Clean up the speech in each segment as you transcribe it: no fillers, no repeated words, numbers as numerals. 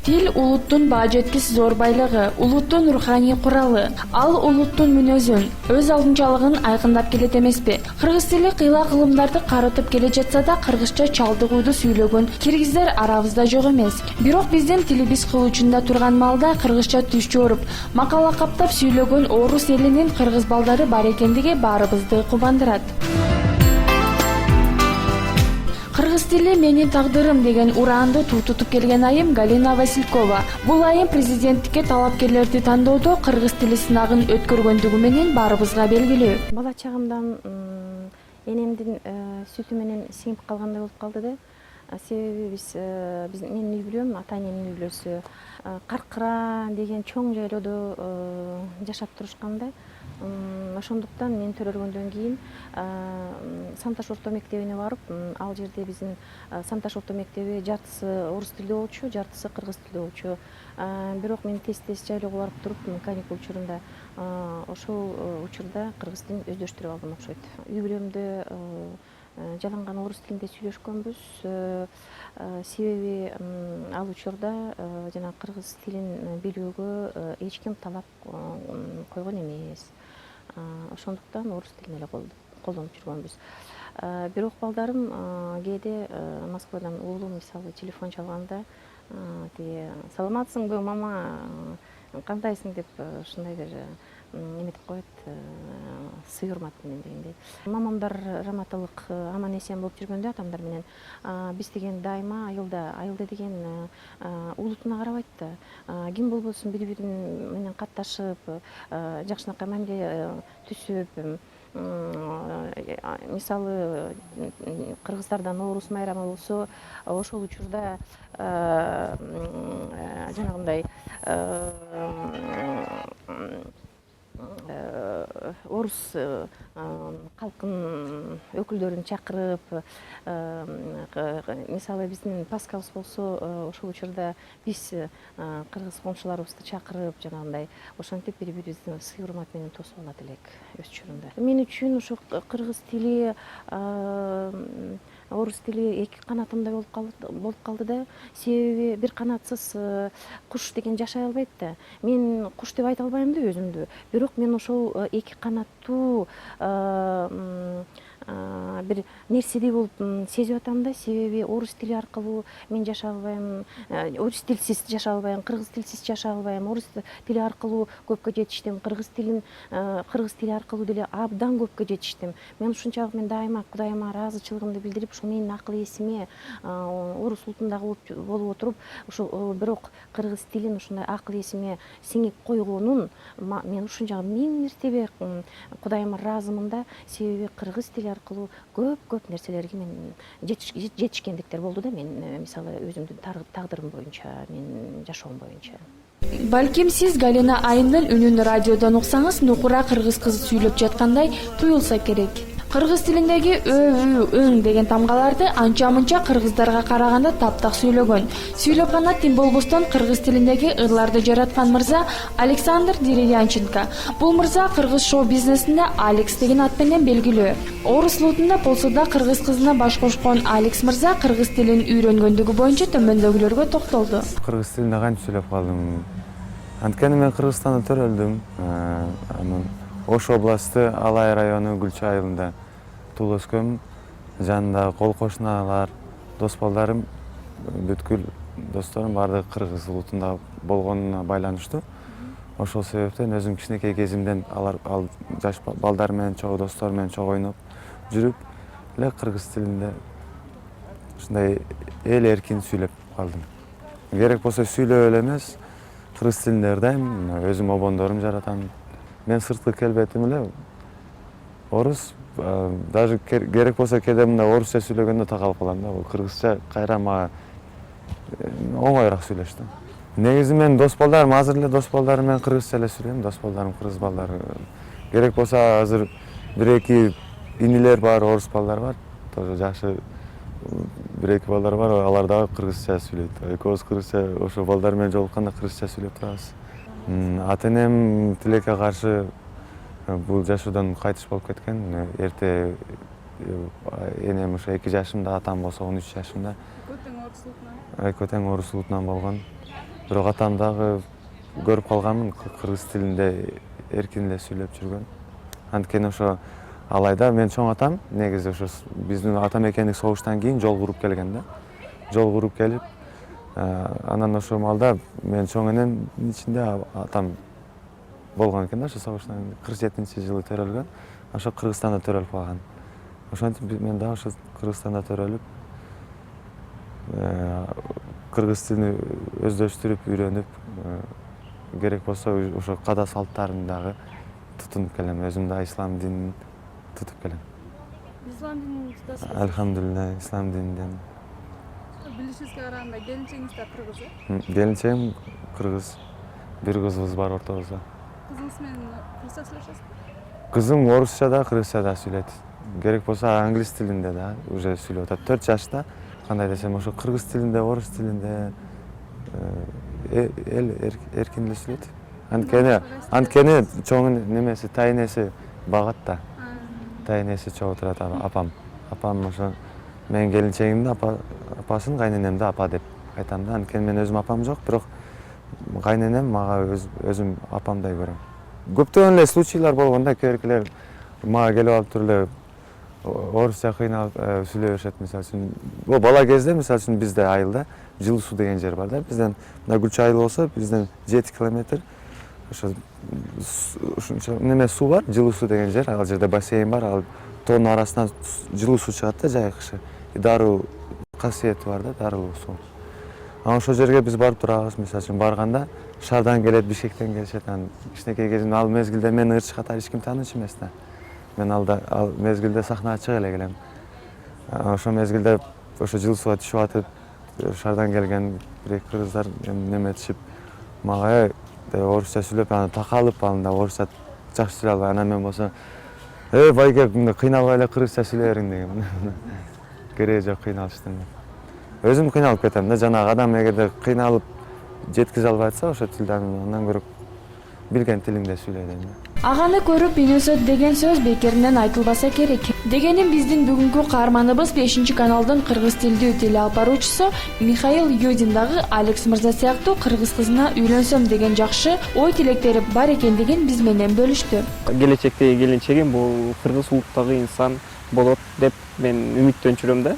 Тил улуттун баа жеткис зор байлыгы, улуттун руханий куралы. Ал улуттун мүнөзүн, өз алдынчалыгын айкындап келет эмеспи? Кыргыз тили кыйла кылымдарды карытып келе жатса да, кыргызча чалдыгууду сүйлөгөн киргиздер арабызда жок эмес. Бирок биздин тилибиз кыл учунда турган маалда кыргызча түш жоруп, макала каптап сүйлөгөн орус элинин кыргыз балдары бар экендиги баарыбызды кубандырат. Кыргыз тили менин тагдырым деген ураанды тутутуп келген айым Галина Василькова. Бул айым президенттикке талапкерлерди тандоодо кыргыз тили сынагын өткөргөндүгү менен баарыбызга белгилүү. Бала чагымдан энемдин сүтү менен сиңип калгандай болуп калды да. Себеби менин үй бүлөм, ата энемдин үй бүлөсү Каркыра деген чоң жайлоодо жашап турушканда, ошондуктан мен төрөлгөндөн кийин Самташ орто мектебине барып, ал жерде биздин Самташ орто мектеби жартысы орус тилдүү болчу, жартысы кыргыз тилдүү болчу. Бирок мен тез жайлоого барып туруп, каникул учурунда ошол учурда кыргыз тилин өздөштүрүп алдым окшойт. Үй бүлөмдө жаланган орус тилинде сүйлөшкөнбүз. Себеби ал учурда жана кыргыз тилин билүүгө эч ким талап койгон эмес. Ошондуктан орус тилин эле колдонуп жүргөнбүз. Бирок балдарым кээде Москвадан уулум мисалы телефон чалганда, саламатсыңбы мама, кандайсың деп ушундай бир эметип коет, сый урмат менен дегендей. Мамамдар раматылык аман эсен болуп жүргөндө атамдар менен биз деген дайыма айылда деген улутуна карабайт да. Ким болбосун бири-бири менен катташып, жакшынакай мамиле түзүп, мисалы кыргыздарда Наурыз майрамы болсо, ошол учурда жанагындай орус калкынын өкүлдөрүн чакырып, мисалы биздин Паскабыз болсо, ошол учурда биз кыргыз коңшуларыбызды чакырып, жанагындай ошентип бири-бирибизди сый урмат менен тосуп алат элек өз учурунда. Мен үчүн ошо кыргыз тили, орус тили эки канатымдай болуп калды да. Себеби бир канатсыз куш деген жашай албайт да. Мен куш деп айта албайм да өзүмдү. Бирок мен ошол эки канаттуу бир нерседей болуп сезип атам да. Себеби орус тили аркылуу мен жашай албайм, орус тилсиз жашай албайм, кыргыз тилсиз жашай албайм. Орус тили аркылуу көпкө жетиштим, кыргыз тили аркылуу деле абдан көпкө жетиштим. Мен ушунчалык дайыма Кудайыма ыраазычылыгымды билдирип, ушул менин акыл эсиме орус улутундагы болуп отуруп, ушул бирок кыргыз тилин ушундай акыл эсиме сиңип койгонун мен ушунчалык миң мертебе Кудайыма ыраазымын да. Себеби кыргыз тили аркылуу көп нерселерге мен жетишкендиктер болду да. Мен мисалы өзүмдүн тагдырым боюнча, мен жашоом боюнча. Балким сиз Галина айымдын үнүн радиодон уксаңыз, нукура кыргыз кызы сүйлөп жаткандай туюлса керек. Кыргыз тилиндеги өң деген тамгаларды анча-мынча кыргыздарга караганда таптак сүйлөгөн. Сүйлөп гана тим болбостон кыргыз тилиндеги ырларды жараткан мырза Александр Деревянченко. Бул мырза кыргыз шоу-бизнесинде Алекс деген ат менен белгилүү. Орус улутунда болсо да кыргыз кызына баш кошкон Алекс мырза кыргыз тилин үйрөнгөндүгү боюнча төмөндөгүлөргө токтолду. Кыргыз тилинде кантип сүйлөп калдым? Анткени мен Кыргызстанда төрөлдүм. Ош областы Алай району Гүлчү айылында туулуп өскөм. Жанында кол кошуналар, дос балдарым, бүткүл досторум баардыгы кыргыз улутунда болгонуна байланыштуу. Ошол себептен өзүм кичинекей кезимден ал жаш балдар менен, достор менен чогуу ойноп жүрүп эле кыргыз тилинде ушундай эл эркин сүйлөп калдым. Керек болсо сүйлөп эле эмес, кыргыз тилинде ырдайм, өзүм обондорум жаратам. Мен сырткы келбетим эле орус, даже керек болсо кээде мындай орусча сүйлөгөндө такалып калам да. Кыргызча кайра мага оңоюраак сүйлөштү. Негизи мен дос балдарым, азыр эле дос балдарым менен кыргызча эле сүйлөйм, дос балдарым кыргыз балдары. Керек болсо азыр бир-эки инилер бар, орус балдар бар. Тоже жакшы бир-эки балдар бар, алар дагы кыргызча сүйлөйт. Экөөбүз кыргызча, ошо балдар менен жолукканда кыргызча сүйлөп турабыз. Ата-энем тилекке каршы бул жашоодан кайтыш болуп кеткен. Эрте энем ошо 2 жашымда, атам болсо 13 жашымда. Экөө тең орус улутунан болгон. Бирок атам дагы көрүп калганмын кыргыз тилинде эркин эле сүйлөп жүргөн. Анткени ошо алайда мен чоң атам негизи ошо биздин ата мекендик согуштан кийин жол куруп келген да. Жол куруп келип, анан ошол малда мен чоң энемдин ичинде атам болгон экен да, ошо согуштан 47-жылы төрөлгөн. Ошо Кыргызстанда төрөлүп калган. Ошентип мен дагы ошо Кыргызстанда төрөлүп, кыргыз тилин өздөштүрүп, үйрөнүп, керек болсо ошо када салттарын дагы тутунуп келем. Өзүм да ислам динин тутуп келем. Ислам динин тутасыз. Альхамдулилля, ислам дининден. Билишибизге караганда келинчегиңиз да кыргыз э? Келинчегим кыргыз. Бир кызыбыз бар ортобузда. Кызыңыз менен кыргызча сүйлөшөсүзбү? Кызым орусча да, кыргызча да сүйлөйт. Керек болсо англис тилинде да уже сүйлөп атат. 4 жашта. Кандай десем, ошо кыргыз тилинде, орус тилинде эркин эле сүйлөйт. Анткени чоң немеси, тайнеси багат да. Тайнеси чогуу турат, апам. Апам ошо менин келинчегимдин апасын кайненемди апа деп айтам да. Анткени мен өзүм апам жок, бирок кайненем мага өзүм апамдай көрөм. Көптөгөн эле случайлар болгон да, кээ-биркилер мага келип алып туруп эле орусча кыйналып сүйлөй беришет. Мисалы үчүн, бала кезде мисалы үчүн бизде айылда Жылуу суу деген жер бар да. Бизден мына Гүлчө айыл болсо, бизден 7 километр ошо ушунча неме суу бар, Жылуу суу деген жер. Ал жерде бассейн бар, ал тоонун арасынан жылуу суу чыгат да жай кышы. Дарылуу касиети бар да, дарылуу суу. Ошол жерге биз барып турабыз. Мисалы үчүн барганда шаардан келет, Бишкектен келишет. Кичинекей кезимде ал мезгилде мени ырчы катары эч ким таанычу эмес да. Мен ал мезгилде сахнага чыга эле келем. Ошол мезгилде ошо жылуу сууга түшүп атып, шаардан келген бир-эки кыргыздар неметишип, мага орусча сүйлөп, аны такалып, анда орусча жакшы сүйлөй албай, анан мен болсо, байке, кыйналбай эле кыргызча сүйлөй бериң деген. Кереги жок кыйналыштын. Өзүм кыйналып кетем да, жанагы адам эгерде кыйналып жеткизе албай атса ошо тилди, андан көрө билген тилиңде сүйлөй дейм да. Аганы көрүп үйнөсөт деген сөз бекеринен айтылбаса керек. Дегеним биздин бүгүнкү каарманыбыз 5-каналдын кыргыз тилдүү теле алып баруучусу Михаил Юдин дагы Алекс мырза сыяктуу кыргыз кызына үйлөнсөм деген жакшы ой тилектери бар экендигин биз менен бөлүштү. Келечектеги келинчегим бул кыргыз улуттагы инсан болот деп мен үмүттөнчүрөм да.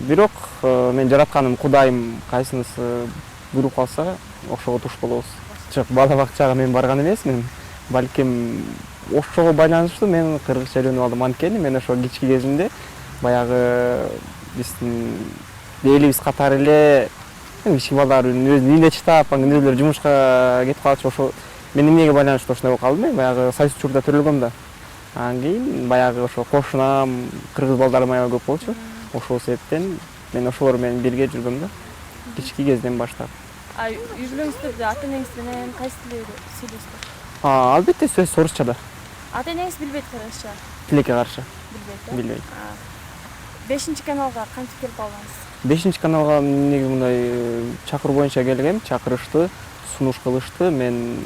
Бирок мен жаратканым Кудайым кайсынысы буйруп калса ошого туш болобуз. Жок, бала бакчага мен барган эмесмин. Балким ошого байланыштуу мен кыргызча үйрөнүп алдым. Анткени мен ошо кички кезимде баягы биздин элибиз катары эле кички балдар өзүнүн үйүндө чыдап, өзүлөрү жумушка кетип калчу. Ошо мен эмнеге байланыштуу ошондой болуп калдым. Баягы Союз учурда төрөлгөм да. Анан кийин баягы ошо кошунам, кыргыз балдарым аябай көп болчу. Ошол себептен мен ошолор менен бирге жүргөм да. Кички кезден баштап. Үйлөнүңүздө ата энеңиз менен кайсы тилде сүйлөшөсүздөр? Албетте сөз орусчада. Ата энеңиз билбейт кыргызча? Тилекке каршы. Билбейт. Билбейт. 5-каналга кантип келип калдыңыз? 5-каналга эмнеге мындай чакыруу боюнча келгем, чакырышты, сунуш кылышты. Мен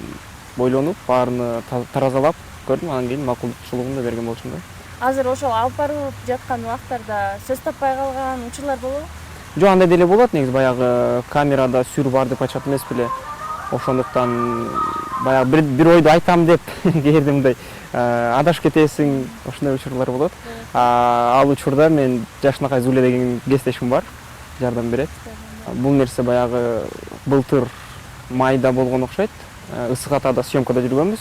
бойлонуп, баарыны таразалап көрдүм, анан кийин макулдугумду берген болчумун да. Азыр ошол алып барылып жаткан убактарда сөз таппай калган учурлар болобу? Жок, андай деле болот, негизи баягы камерада сүр бар деп айтышат эмес беле. Ошондуктан баягы бир ойду айтам деп кээде мындай адашып кетесиң, ошондой учурлар болот. Ал учурда мен Жашынакай Зуле деген кесиптешим бар, жардам берет. Бул нерсе баягы былтыр майда болгон окшойт. Ысык Атада съемкада жүргөнбүз.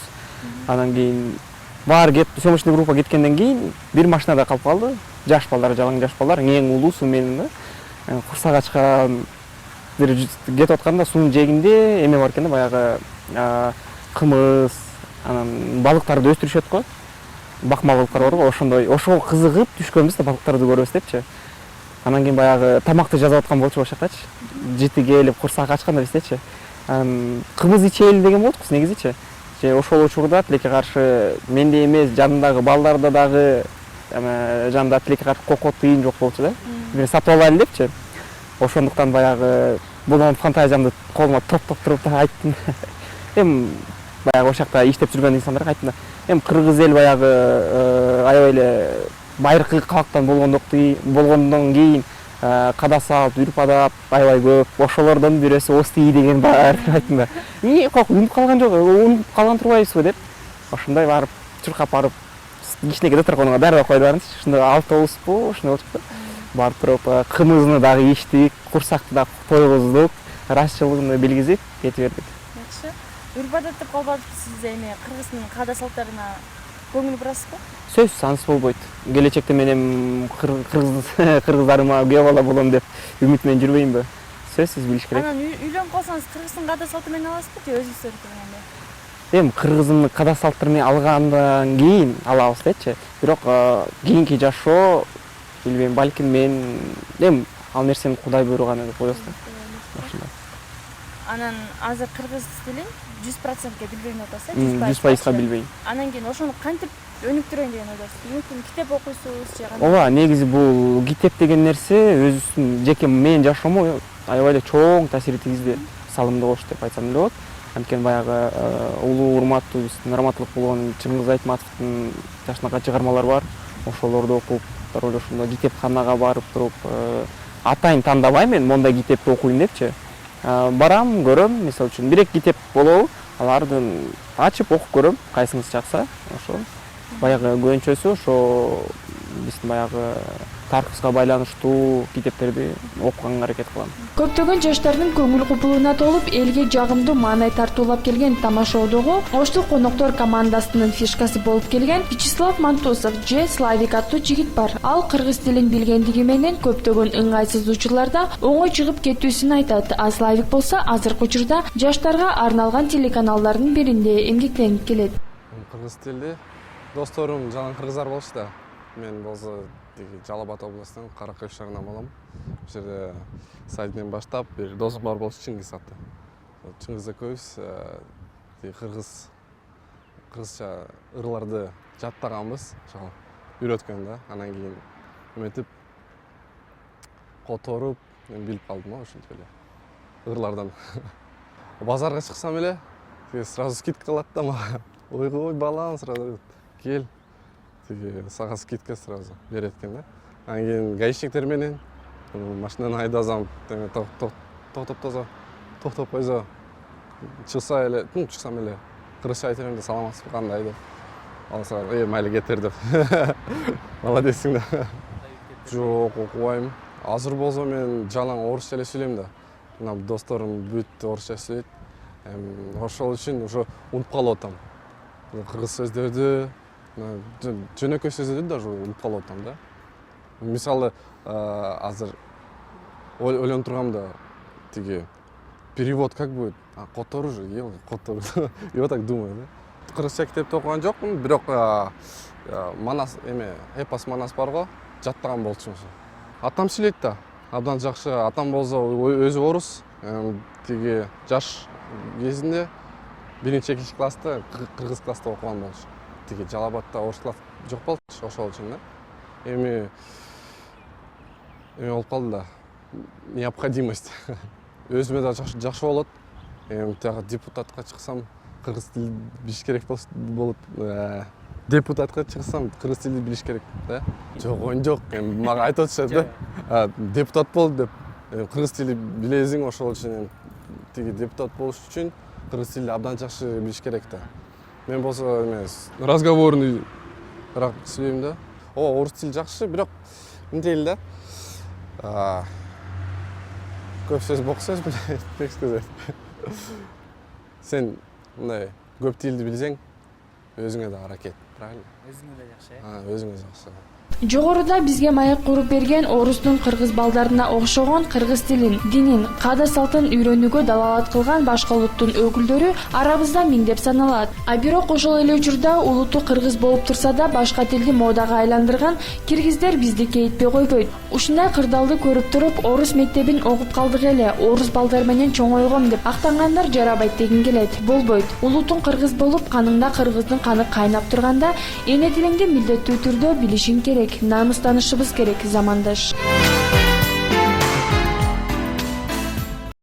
Анан кийин баары кетип, съемочный группа кеткенден кийин бир машинада калып калды. Жаш балдар, жалаң жаш балдар, эң улуусу менин да. Курсак ачкан бир кетип атканда суунун жээгинде эме бар экен да, баягы кымыз, анан балыктарды өстүрүшөт го. Бакма балыктар бар го, ошондой, ошого кызыгып түшкөнбүз да, балыктарды көрөбүз депчи. Анан кийин баягы тамакты жазып аткан болчу ошол жакачы. Жити келип курсак ачканда биздечи. Кымыз ичели деген болдук негизичи. Же ошол учурда тилекке каршы менде эмес, жанымдагы балдарда дагы жанында тилекке каршы кокот тыйын жок болчу да. Мен сатып алайлы депчи. Ошондуктан баягы болгон фантазиямды колума топтоп туруп айттым. Баягы ошол жакта иштеп жүргөн инсандарга айттым да. Кыргыз эл баягы аябай эле байыркы калктан болгондон кийин када салып үрп адап аябай көп. Ошолордон бирөөсү Ости деген бар деп айттым да. Эмне кок унуп калган жок, унуп калган турбайбызбы деп. Ошондой барып чуркап барып кичинекей доторконуга дарбай коюп барыңыз. Ушундай автобуспу, ушундай болчу. Барып туруп кымызны дагы ичтик, курсакты да тойгуздук, ырашчылыгын белгизип кетип бердик. Жакшы. Үрп адаттап калбадысыз эми кыргыздын каада салттарына көңүл бурасызбы? Сөзсүз ансыз болбойт. Келечекте мен эми кыргыздарыма күйөө бала болом деп үмүт менен жүрбөймүнбү? Сөзсүз билиш керек. Анан үйлөнүп калсаңыз кыргыздын каада салты менен аласызбы же өзүңүз өйрөткөнгөндө? Эми кыргыздын каада салттарын алгандан кийин алабыз дечи. Бирок кийинки жашоо билбейм, балким мен эми ал нерсени Кудай буйруган деп коебуз да. Ошондой. Анан азыр кыргыз тилин 100%ге билбейм деп атасыз, 100%га билбейм. Анан кийин ошону кантип өнүктүрөйүн деген ойдосуз? Мүмкүн китеп окуйсуз же кандай? Ооба, негизи бул китеп деген нерсе өзүнүн жеке менин жашоомо аябай эле чоң таасир тийгизди, салымдуу болуш деп айтсам эле болот. Анткени баягы улуу урматтуу биздин раматылык болгон Чыңгыз Айтматовдун жашынакай чыгармалары бар. Ошолорду окуп, дароо ошондой китепканага барып туруп, атайын тандабайм мен мондай китепти окуйм депчи. Барам, көрөм, мисалы үчүн 1-2 китеп болобу, алардын ачып окуп көрөм, кайсыңыз жакса, ошо. Баягы көбүнчөсү ошо биздин баягы тарыхыбызга байланыштуу китептерди окуганга аракет кылам. Көптөгөн жаштардын көңүл купулуна толуп, элге жагымдуу маанай тартуулап келген тамашоодогу Оштул коноктор командасынын фишкасы болуп келген Вячеслав Мантусов же Славик аттуу жигит бар. Ал кыргыз тилин билгендиги менен көптөгөн ыңгайсыз учурларда оңой чыгып кетүүсүн айтат. А Славик болсо азыркы учурда жаштарга арналган телеканалдардын биринде эмгектенип келет. Кыргыз тилди досторум жалаң кыргыздар болчу да. Мен болсо Жалал Абад областынан Каракөй шаарынан болом. Бул жерде сайдынан баштап бир досум бар болчу, Чыңгыз аты. Чыңгыз экөөбүз кыргызча ырларды жаттаганбыз, ошол үйрөткөн да. Анан кийин эметип которуп, мен билип калдым ошентип эле. Ырлардан. Базарга чыксам эле, сразу скидка кылат да мага. Ой балам, сразу кел. Сага скидка сразу берет экен да. Анан кийин гаишниктер менен машинаны айдасам, токтоп койсо, чыкса эле, чыксам эле кыргызча айтып берем да, саламатсызбы, кандай деп. Ал сразу майли кетер деп. Молодецсиң да. Жок, окубайм. Азыр болсо мен жалаң орусча эле сүйлөйм да. Мына досторум бүт орусча сүйлөйт. Ошол үчүн ошо унуп калып атам. Кыргыз сөздөрдү, жөнөкөй сөздөрдү даже унуп калып атам да. Мисалы, азыр ойлонуп тургамда, перевод как будет? Котору же, котору. И вот так думаю, да. Кыргызча китепти окуган жокмун, бирок Манас эпос Манас бар го, жаттаган болчумун. Атам сүйлөйт да, абдан жакшы. Атам болсо өзү орус, жаш кезинде 1-2 класста, кыргыз класста окуган болчу. Жалал Абадта орус класс жок болчу, ошол үчүн да. Эми болуп калды да, необходимость. Өзүмө да жакшы болот. Тагы депутатка чыксам, кыргыз тилин билиш керек болот. Депутатка чыксам, кыргыз тилин билиш керек, да. Жок, мага айтып атышат да. Депутат бол деп. Кыргыз тилин билесиң, ошол үчүн депутат болуш үчүн кыргыз тилин абдан жакшы билиш керек да. Мен болсо эмес, разговорный сүйлөйм да. Орус тили жакшы, бирок мындай да. Көп сөз бок сөз менен, как сказать. Сен мындай көп тилди билсең, өзүңө да аракет, правильно? Өзүңө да жакшы. Өзүңө жакшы. Жогоруда бизге маек куруп берген орустун кыргыз балдарына окшогон кыргыз тилин, динин, каада салтын үйрөнүүгө далалат кылган башка улуттун өкүлдөрү арабызда миңдеп саналат. А бирок ошол эле учурда улуту кыргыз болуп турса да башка тилди модага айландырган киргиздер бизди кейитпей койбойт. Ушундай кырдаалды көрүп туруп, орус мектебин окуп калдык эле, орус балдар менен чоңойгом деп актангандар жарабайт дегин келет. Болбойт. Улутун кыргыз болуп, каныңда кыргыздын каны кайнап турганда, эне тилиңди милдеттүү түрдө билишиң керек. Намыстанышыбыз керек, замандаш.